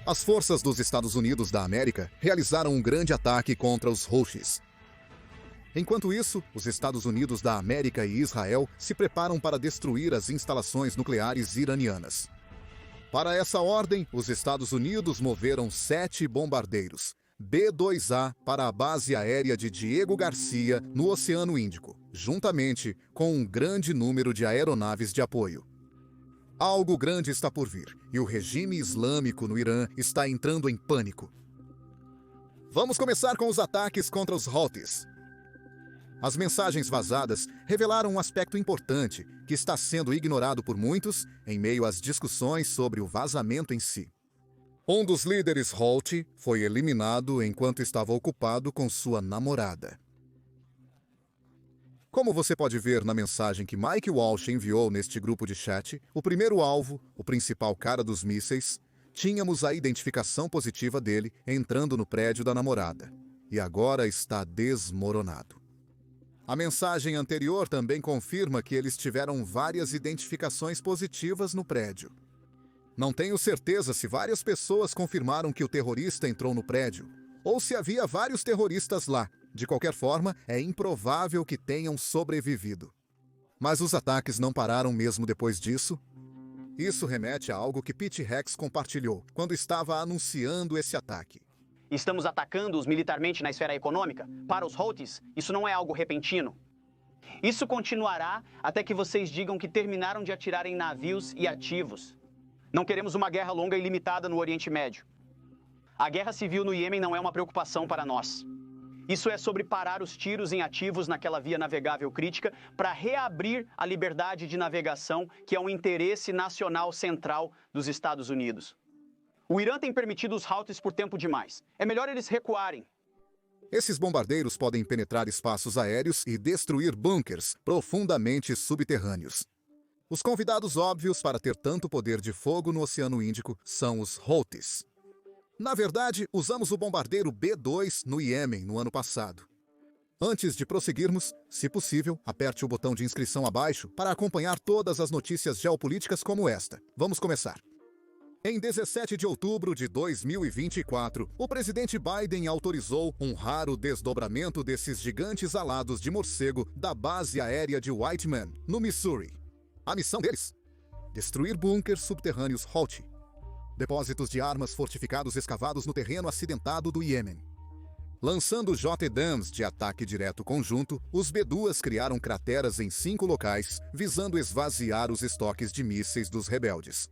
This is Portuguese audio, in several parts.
As forças dos Estados Unidos da América realizaram um grande ataque contra os Houthis. Enquanto isso, os Estados Unidos da América e Israel se preparam para destruir as instalações nucleares iranianas. Para essa ordem, os Estados Unidos moveram 7 bombardeiros B-2A para a base aérea de Diego Garcia, no Oceano Índico, juntamente com um grande número de aeronaves de apoio. Algo grande está por vir, e o regime islâmico no Irã está entrando em pânico. Vamos começar com os ataques contra os Houthis. As mensagens vazadas revelaram um aspecto importante que está sendo ignorado por muitos em meio às discussões sobre o vazamento em si. Um dos líderes Houthi foi eliminado enquanto estava ocupado com sua namorada. Como você pode ver na mensagem que Mike Walsh enviou neste grupo de chat, o primeiro alvo, o principal cara dos mísseis, tínhamos a identificação positiva dele entrando no prédio da namorada, e agora está desmoronado. A mensagem anterior também confirma que eles tiveram várias identificações positivas no prédio. Não tenho certeza se várias pessoas confirmaram que o terrorista entrou no prédio, ou se havia vários terroristas lá. De qualquer forma, é improvável que tenham sobrevivido. Mas os ataques não pararam mesmo depois disso. Isso remete a algo que Pete Rex compartilhou quando estava anunciando esse ataque. Estamos atacando-os militarmente na esfera econômica? Para os Houthis, isso não é algo repentino. Isso continuará até que vocês digam que terminaram de atirar em navios e ativos. Não queremos uma guerra longa e limitada no Oriente Médio. A guerra civil no Iêmen não é uma preocupação para nós. Isso é sobre parar os tiros em ativos naquela via navegável crítica para reabrir a liberdade de navegação, que é um interesse nacional central dos Estados Unidos. O Irã tem permitido os Houthis por tempo demais. É melhor eles recuarem. Esses bombardeiros podem penetrar espaços aéreos e destruir bunkers profundamente subterrâneos. Os convidados óbvios para ter tanto poder de fogo no Oceano Índico são os Houthis. Na verdade, usamos o bombardeiro B-2 no Iêmen no ano passado. Antes de prosseguirmos, se possível, aperte o botão de inscrição abaixo para acompanhar todas as notícias geopolíticas como esta. Vamos começar. Em 17 de outubro de 2024, o presidente Biden autorizou um raro desdobramento desses gigantes alados de morcego da base aérea de Whiteman, no Missouri. A missão deles? Destruir bunkers subterrâneos Houthi, depósitos de armas fortificados escavados no terreno acidentado do Iêmen. Lançando JDAMs de ataque direto conjunto, os B-2 criaram crateras em 5 locais, visando esvaziar os estoques de mísseis dos rebeldes.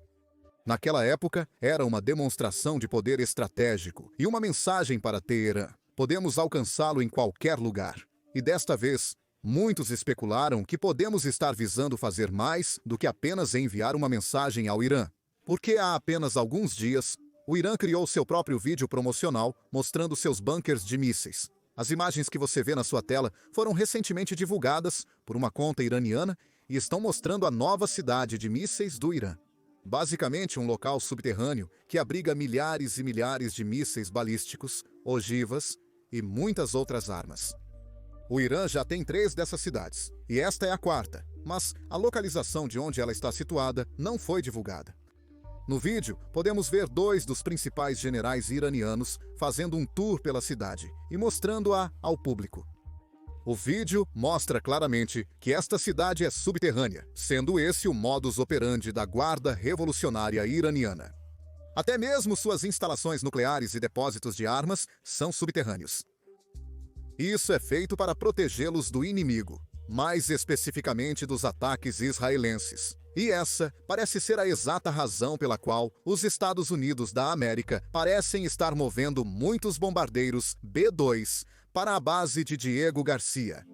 Naquela época, era uma demonstração de poder estratégico e uma mensagem para Teherã. Podemos alcançá-lo em qualquer lugar. E desta vez, muitos especularam que podemos estar visando fazer mais do que apenas enviar uma mensagem ao Irã. Porque há apenas alguns dias, o Irã criou seu próprio vídeo promocional mostrando seus bunkers de mísseis. As imagens que você vê na sua tela foram recentemente divulgadas por uma conta iraniana e estão mostrando a nova cidade de mísseis do Irã. Basicamente um local subterrâneo que abriga milhares e milhares de mísseis balísticos, ogivas e muitas outras armas. O Irã já tem 3 dessas cidades, e esta é a 4ª, mas a localização de onde ela está situada não foi divulgada. No vídeo, podemos ver 2 dos principais generais iranianos fazendo um tour pela cidade e mostrando-a ao público. O vídeo mostra claramente que esta cidade é subterrânea, sendo esse o modus operandi da Guarda Revolucionária Iraniana. Até mesmo suas instalações nucleares e depósitos de armas são subterrâneos. Isso é feito para protegê-los do inimigo, mais especificamente dos ataques israelenses. E essa parece ser a exata razão pela qual os Estados Unidos da América parecem estar movendo muitos bombardeiros B-2 para a base de Diego Garcia.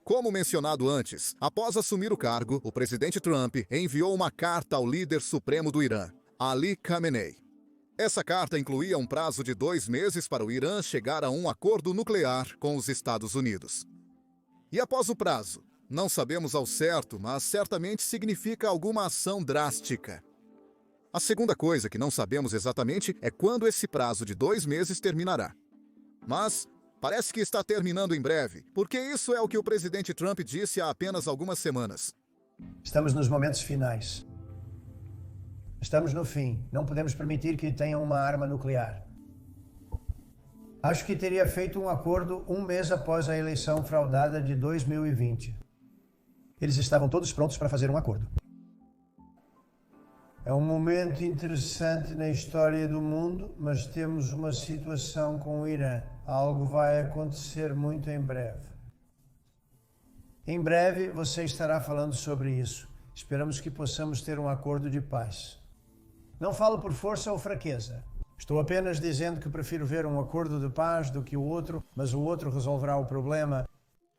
Como mencionado antes, após assumir o cargo, o presidente Trump enviou uma carta ao líder supremo do Irã, Ali Khamenei. Essa carta incluía um prazo de 2 meses para o Irã chegar a um acordo nuclear com os Estados Unidos. E após o prazo, não sabemos ao certo, mas certamente significa alguma ação drástica. A segunda coisa que não sabemos exatamente é quando esse prazo de 2 meses terminará. Mas parece que está terminando em breve, porque isso é o que o presidente Trump disse há apenas algumas semanas. Estamos nos momentos finais. Estamos no fim. Não podemos permitir que tenham uma arma nuclear. Acho que teria feito um acordo um mês após a eleição fraudada de 2020. Eles estavam todos prontos para fazer um acordo. É um momento interessante na história do mundo, mas temos uma situação com o Irã. Algo vai acontecer muito em breve. Em breve você estará falando sobre isso. Esperamos que possamos ter um acordo de paz. Não falo por força ou fraqueza. Estou apenas dizendo que prefiro ver um acordo de paz do que o outro, mas o outro resolverá o problema.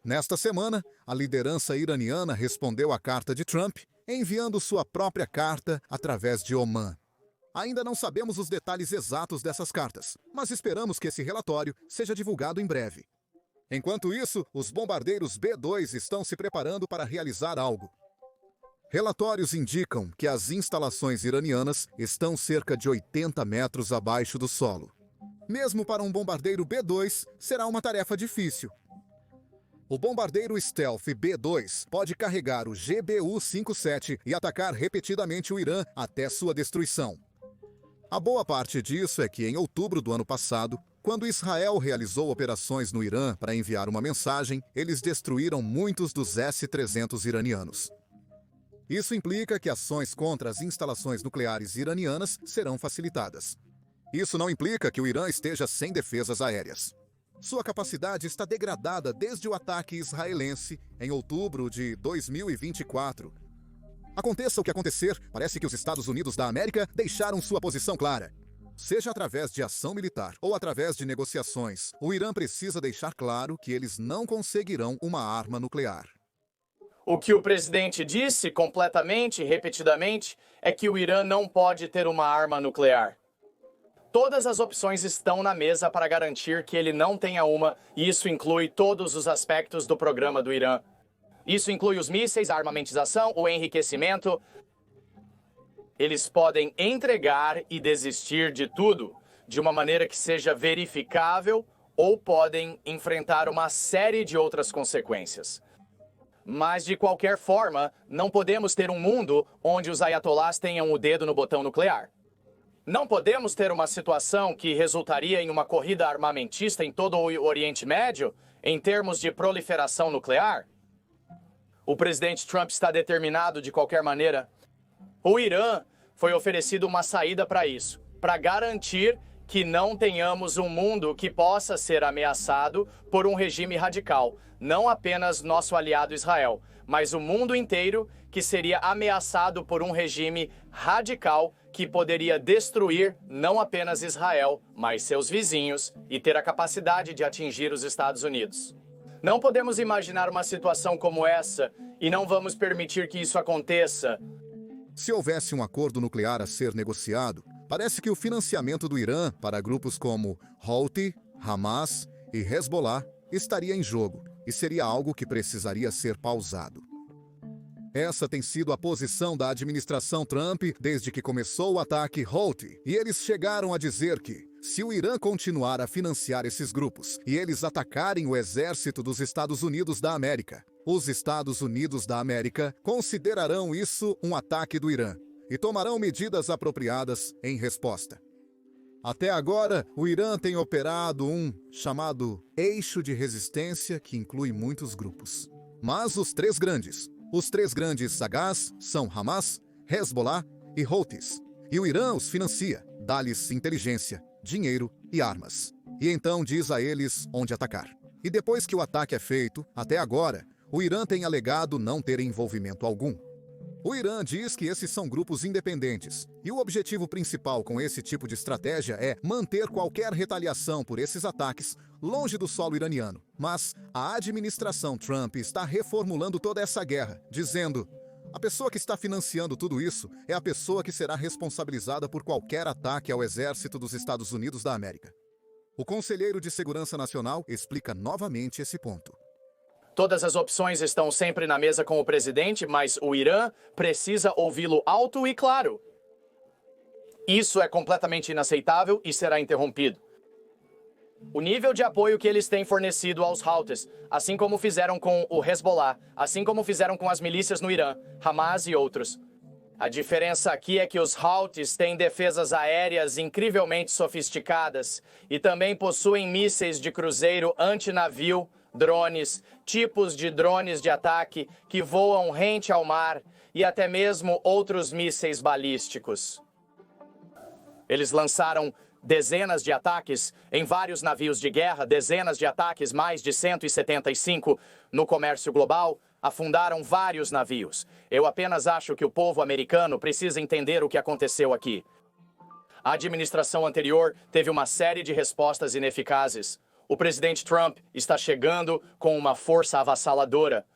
Nesta semana, a liderança iraniana respondeu à carta de Trump, enviando sua própria carta através de Oman. Ainda não sabemos os detalhes exatos dessas cartas, mas esperamos que esse relatório seja divulgado em breve. Enquanto isso, os bombardeiros B-2 estão se preparando para realizar algo. Relatórios indicam que as instalações iranianas estão cerca de 80 metros abaixo do solo. Mesmo para um bombardeiro B-2, será uma tarefa difícil. O bombardeiro Stealth B-2 pode carregar o GBU-57 e atacar repetidamente o Irã até sua destruição. A boa parte disso é que, em outubro do ano passado, quando Israel realizou operações no Irã para enviar uma mensagem, eles destruíram muitos dos S-300 iranianos. Isso implica que ações contra as instalações nucleares iranianas serão facilitadas. Isso não implica que o Irã esteja sem defesas aéreas. Sua capacidade está degradada desde o ataque israelense em outubro de 2024. Aconteça o que acontecer, parece que os Estados Unidos da América deixaram sua posição clara. Seja através de ação militar ou através de negociações, o Irã precisa deixar claro que eles não conseguirão uma arma nuclear. O que o presidente disse completamente, repetidamente, é que o Irã não pode ter uma arma nuclear. Todas as opções estão na mesa para garantir que ele não tenha uma, e isso inclui todos os aspectos do programa do Irã. Isso inclui os mísseis, a armamentização, o enriquecimento. Eles podem entregar e desistir de tudo de uma maneira que seja verificável ou podem enfrentar uma série de outras consequências. Mas, de qualquer forma, não podemos ter um mundo onde os ayatolás tenham o dedo no botão nuclear. Não podemos ter uma situação que resultaria em uma corrida armamentista em todo o Oriente Médio, em termos de proliferação nuclear. O presidente Trump está determinado de qualquer maneira. O Irã foi oferecido uma saída para isso, para garantir que não tenhamos um mundo que possa ser ameaçado por um regime radical. Não apenas nosso aliado Israel, mas o mundo inteiro que seria ameaçado por um regime radical que poderia destruir não apenas Israel, mas seus vizinhos e ter a capacidade de atingir os Estados Unidos. Não podemos imaginar uma situação como essa e não vamos permitir que isso aconteça. Se houvesse um acordo nuclear a ser negociado, parece que o financiamento do Irã para grupos como Houthi, Hamas e Hezbollah estaria em jogo e seria algo que precisaria ser pausado. Essa tem sido a posição da administração Trump desde que começou o ataque Houthi, e eles chegaram a dizer que, se o Irã continuar a financiar esses grupos e eles atacarem o exército dos Estados Unidos da América, os Estados Unidos da América considerarão isso um ataque do Irã e tomarão medidas apropriadas em resposta. Até agora, o Irã tem operado um chamado eixo de resistência que inclui muitos grupos. Mas os três grandes sagaz são Hamas, Hezbollah e Houthis. E o Irã os financia, dá-lhes inteligência, dinheiro e armas. E então diz a eles onde atacar. E depois que o ataque é feito, até agora, o Irã tem alegado não ter envolvimento algum. O Irã diz que esses são grupos independentes, e o objetivo principal com esse tipo de estratégia é manter qualquer retaliação por esses ataques longe do solo iraniano. Mas a administração Trump está reformulando toda essa guerra, dizendo: a pessoa que está financiando tudo isso é a pessoa que será responsabilizada por qualquer ataque ao exército dos Estados Unidos da América. O conselheiro de Segurança Nacional explica novamente esse ponto. Todas as opções estão sempre na mesa com o presidente, mas o Irã precisa ouvi-lo alto e claro. Isso é completamente inaceitável e será interrompido. O nível de apoio que eles têm fornecido aos Houthis, assim como fizeram com o Hezbollah, assim como fizeram com as milícias no Irã, Hamas e outros. A diferença aqui é que os Houthis têm defesas aéreas incrivelmente sofisticadas e também possuem mísseis de cruzeiro antinavio, drones, tipos de drones de ataque que voam rente ao mar e até mesmo outros mísseis balísticos. Eles lançaram dezenas de ataques em vários navios de guerra, dezenas de ataques, mais de 175 no comércio global, afundaram vários navios. Eu apenas acho que o povo americano precisa entender o que aconteceu aqui. A administração anterior teve uma série de respostas ineficazes. O presidente Trump está chegando com uma força avassaladora.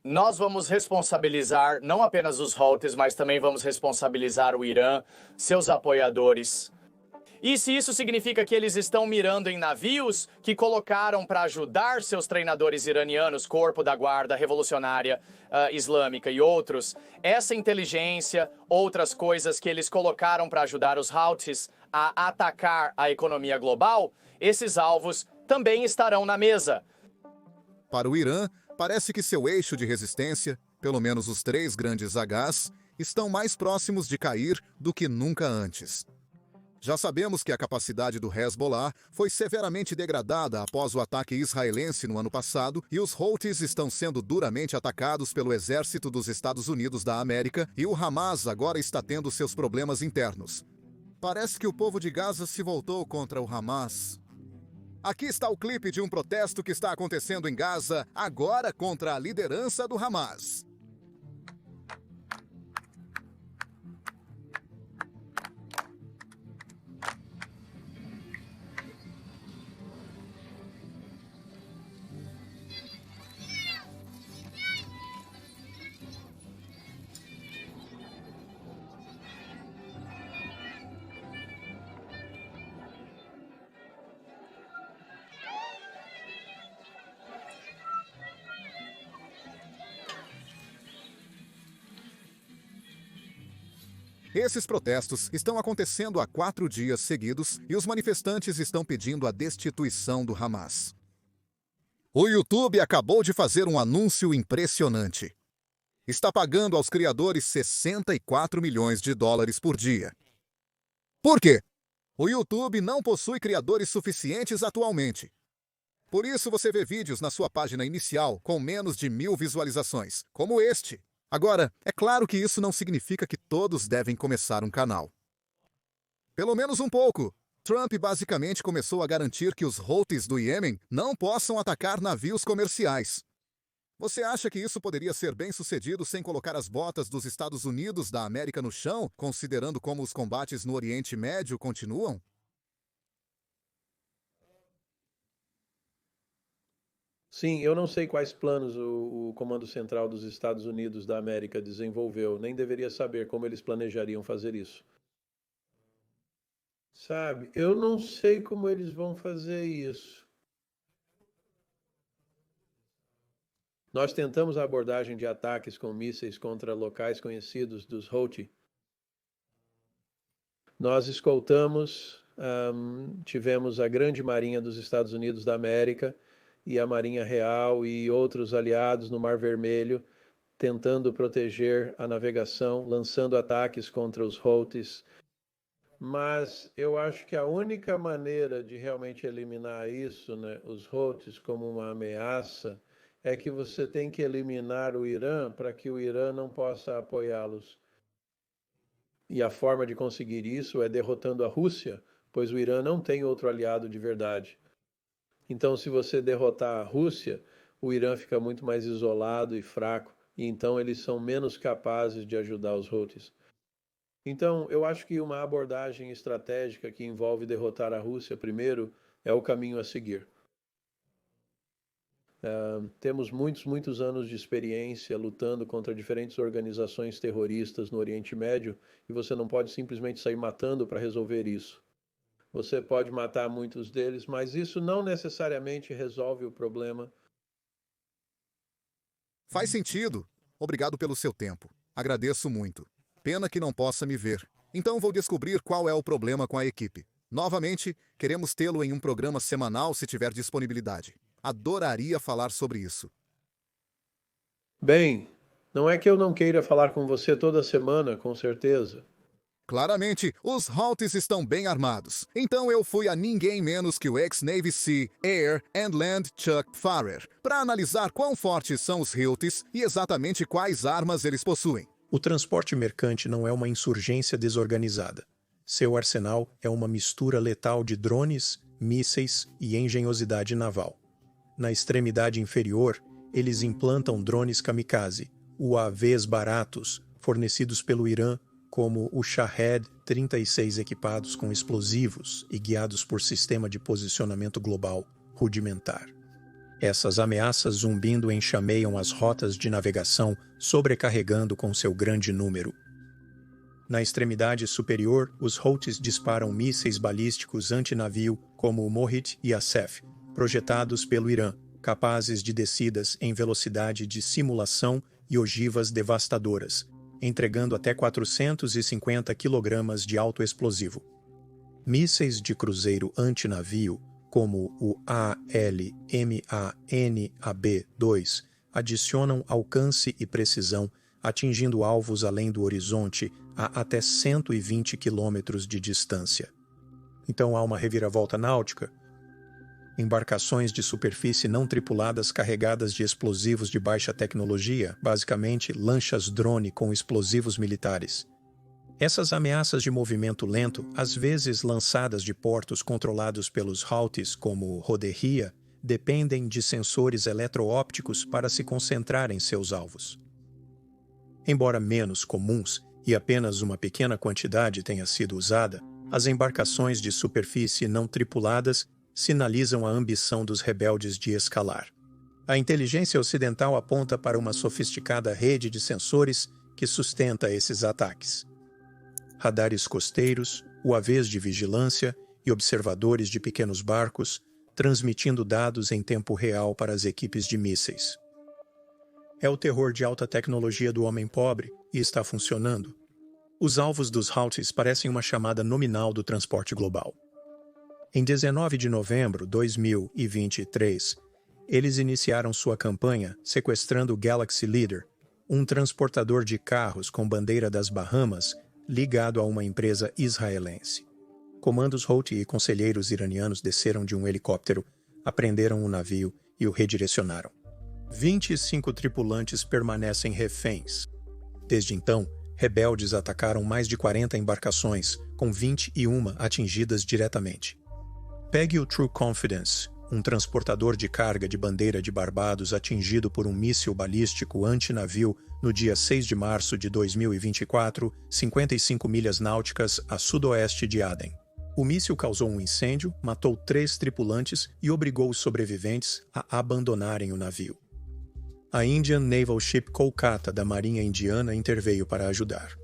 Nós vamos responsabilizar não apenas os Houthis, mas também vamos responsabilizar o Irã, seus apoiadores. E se isso significa que eles estão mirando em navios que colocaram para ajudar seus treinadores iranianos, Corpo da Guarda Revolucionária Islâmica e outros, essa inteligência, outras coisas que eles colocaram para ajudar os Houthis a atacar a economia global, esses alvos também estarão na mesa. Para o Irã, parece que seu eixo de resistência, pelo menos os 3 grandes Hs, estão mais próximos de cair do que nunca antes. Já sabemos que a capacidade do Hezbollah foi severamente degradada após o ataque israelense no ano passado e os Houthis estão sendo duramente atacados pelo exército dos Estados Unidos da América e o Hamas agora está tendo seus problemas internos. Parece que o povo de Gaza se voltou contra o Hamas. Aqui está o clipe de um protesto que está acontecendo em Gaza agora contra a liderança do Hamas. Esses protestos estão acontecendo há 4 dias seguidos e os manifestantes estão pedindo a destituição do Hamas. O YouTube acabou de fazer um anúncio impressionante. Está pagando aos criadores 64 milhões de dólares por dia. Por quê? O YouTube não possui criadores suficientes atualmente. Por isso você vê vídeos na sua página inicial com menos de 1000 visualizações, como este. Agora, é claro que isso não significa que todos devem começar um canal. Pelo menos um pouco. Trump basicamente começou a garantir que os Houthis do Iêmen não possam atacar navios comerciais. Você acha que isso poderia ser bem sucedido sem colocar as botas dos Estados Unidos da América no chão, considerando como os combates no Oriente Médio continuam? Sim, eu não sei quais planos o Comando Central dos Estados Unidos da América desenvolveu, nem deveria saber como eles planejariam fazer isso. Sabe, eu não sei como eles vão fazer isso. Nós tentamos a abordagem de ataques com mísseis contra locais conhecidos dos Houthi. Nós escoltamos, tivemos a Grande Marinha dos Estados Unidos da América e a Marinha Real e outros aliados no Mar Vermelho, tentando proteger a navegação, lançando ataques contra os Houthis. Mas eu acho que a única maneira de realmente eliminar isso, né, os Houthis como uma ameaça, é que você tem que eliminar o Irã para que o Irã não possa apoiá-los. E a forma de conseguir isso é derrotando a Rússia, pois o Irã não tem outro aliado de verdade. Então, se você derrotar a Rússia, o Irã fica muito mais isolado e fraco, e então eles são menos capazes de ajudar os Houthis. Então, eu acho que uma abordagem estratégica que envolve derrotar a Rússia primeiro é o caminho a seguir. Temos muitos anos de experiência lutando contra diferentes organizações terroristas no Oriente Médio, e você não pode simplesmente sair matando para resolver isso. Você pode matar muitos deles, mas isso não necessariamente resolve o problema. Faz sentido. Obrigado pelo seu tempo. Agradeço muito. Pena que não possa me ver. Então vou descobrir qual é o problema com a equipe. Novamente, queremos tê-lo em um programa semanal se tiver disponibilidade. Adoraria falar sobre isso. Bem, Não é que eu não queira falar com você toda semana, com certeza. Claramente, os Houthis estão bem armados. Então eu fui a ninguém menos que o ex-Navy Sea, Air and Land Chuck Farrer para analisar quão fortes são os Houthis e exatamente quais armas eles possuem. O transporte mercante não é uma insurgência desorganizada. Seu arsenal é uma mistura letal de drones, mísseis e engenhosidade naval. Na extremidade inferior, eles implantam drones kamikaze, UAVs baratos, fornecidos pelo Irã, como o Shahed-36 equipados com explosivos e guiados por sistema de posicionamento global rudimentar. Essas ameaças zumbindo enxameiam as rotas de navegação, sobrecarregando com seu grande número. Na extremidade superior, os Houthis disparam mísseis balísticos antinavio como o Mohit e a Sef, projetados pelo Irã, capazes de descidas em velocidade de simulação e ogivas devastadoras, entregando até 450 kg de autoexplosivo. Mísseis de cruzeiro antinavio, como o ALMANAB-2, adicionam alcance e precisão, atingindo alvos além do horizonte a até 120 km de distância. Então há uma reviravolta náutica. Embarcações de superfície não tripuladas carregadas de explosivos de baixa tecnologia, basicamente lanchas-drone com explosivos militares. Essas ameaças de movimento lento, às vezes lançadas de portos controlados pelos Houthis, como Roderriya, dependem de sensores eletroópticos para se concentrar em seus alvos. Embora menos comuns e apenas uma pequena quantidade tenha sido usada, as embarcações de superfície não tripuladas sinalizam a ambição dos rebeldes de escalar. A inteligência ocidental aponta para uma sofisticada rede de sensores que sustenta esses ataques. Radares costeiros, UAVs de vigilância e observadores de pequenos barcos, transmitindo dados em tempo real para as equipes de mísseis. É o terror de alta tecnologia do homem pobre e está funcionando. Os alvos dos Houthis parecem uma chamada nominal do transporte global. Em 19 de novembro de 2023, eles iniciaram sua campanha sequestrando o Galaxy Leader, um transportador de carros com bandeira das Bahamas ligado a uma empresa israelense. Comandos Houthi e conselheiros iranianos desceram de um helicóptero, apreenderam o navio e o redirecionaram. 25 tripulantes permanecem reféns. Desde então, rebeldes atacaram mais de 40 embarcações, com 21 atingidas diretamente. Pegue o True Confidence, um transportador de carga de bandeira de Barbados atingido por um míssil balístico antinavio no dia 6 de março de 2024, 55 milhas náuticas a sudoeste de Aden. O míssil causou um incêndio, matou 3 tripulantes e obrigou os sobreviventes a abandonarem o navio. A Indian Naval Ship Kolkata da Marinha Indiana interveio para ajudar.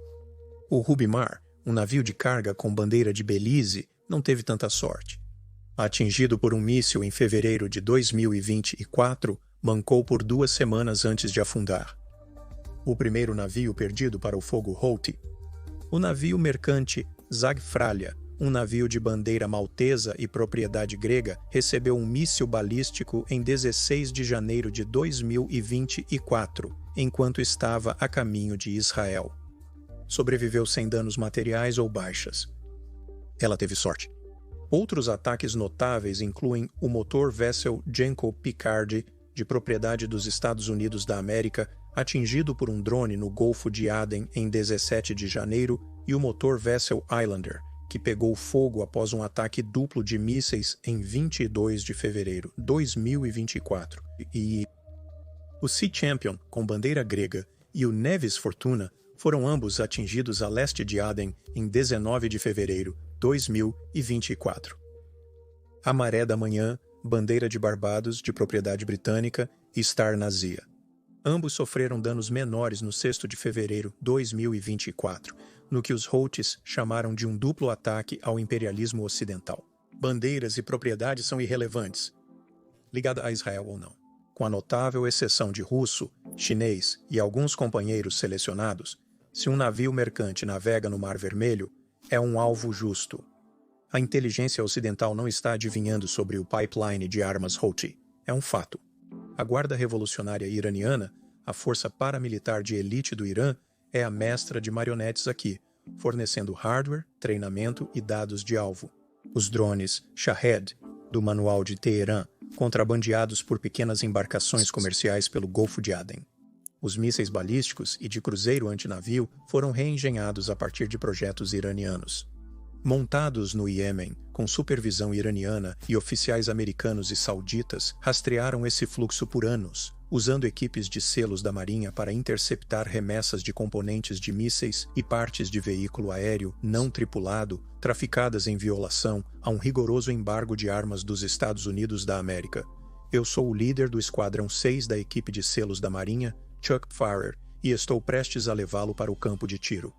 O Ruby Mar, um navio de carga com bandeira de Belize, não teve tanta sorte. Atingido por um míssil em fevereiro de 2024, mancou por 2 semanas antes de afundar. O primeiro navio perdido para o fogo Houthi. O navio mercante Zagfralya, um navio de bandeira maltesa e propriedade grega, recebeu um míssil balístico em 16 de janeiro de 2024, enquanto estava a caminho de Israel. Sobreviveu sem danos materiais ou baixas. Ela teve sorte. Outros ataques notáveis incluem o motor Vessel Genco Picard, de propriedade dos Estados Unidos da América, atingido por um drone no Golfo de Aden em 17 de janeiro, e o motor Vessel Islander, que pegou fogo após um ataque duplo de mísseis em 22 de fevereiro de 2024. E o Sea Champion, com bandeira grega, e o Nevis Fortuna foram ambos atingidos a leste de Aden em 19 de fevereiro de 2024. A Maré da Manhã, bandeira de Barbados, de propriedade britânica, e Star Nazia. Ambos sofreram danos menores no 6º de fevereiro de 2024, no que os Houthis chamaram de um duplo ataque ao imperialismo ocidental. Bandeiras e propriedades são irrelevantes, ligadas a Israel ou não. Com a notável exceção de russo, chinês e alguns companheiros selecionados, se um navio mercante navega no Mar Vermelho, é um alvo justo. A inteligência ocidental não está adivinhando sobre o pipeline de armas Houthi. É um fato. A Guarda Revolucionária Iraniana a força paramilitar de elite do Irã, é a mestra de marionetes aqui, fornecendo hardware, treinamento e dados de alvo. Os drones Shahed, do Manual de Teherã, contrabandeados por pequenas embarcações comerciais pelo Golfo de Aden. Os mísseis balísticos e de cruzeiro antinavio foram reengenhados a partir de projetos iranianos. Montados no Iêmen, com supervisão iraniana e oficiais americanos e sauditas rastrearam esse fluxo por anos, usando equipes de selos da Marinha para interceptar remessas de componentes de mísseis e partes de veículo aéreo não tripulado traficadas em violação a um rigoroso embargo de armas dos Estados Unidos da América. Eu sou o líder do Esquadrão 6 da equipe de selos da Marinha, Chuck Farrer, e estou prestes a levá-lo para o campo de tiro.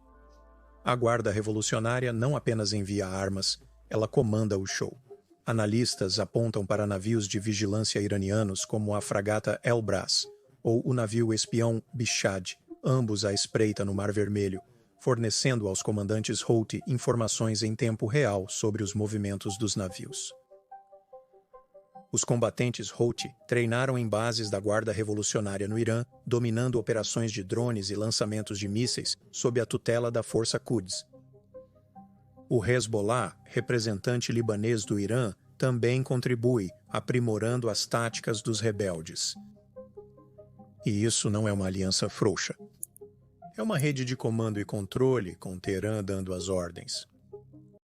A Guarda Revolucionária não apenas envia armas, ela comanda o show. Analistas apontam para navios de vigilância iranianos como a fragata Elbras ou o navio espião Bishad, ambos à espreita no Mar Vermelho, fornecendo aos comandantes Houthi informações em tempo real sobre os movimentos dos navios. Os combatentes Houthi treinaram em bases da Guarda Revolucionária no Irã, dominando operações de drones e lançamentos de mísseis sob a tutela da Força Quds. O Hezbollah, representante libanês do Irã, também contribui, aprimorando as táticas dos rebeldes. E isso não é uma aliança frouxa. É uma rede de comando e controle, com Teherã dando as ordens.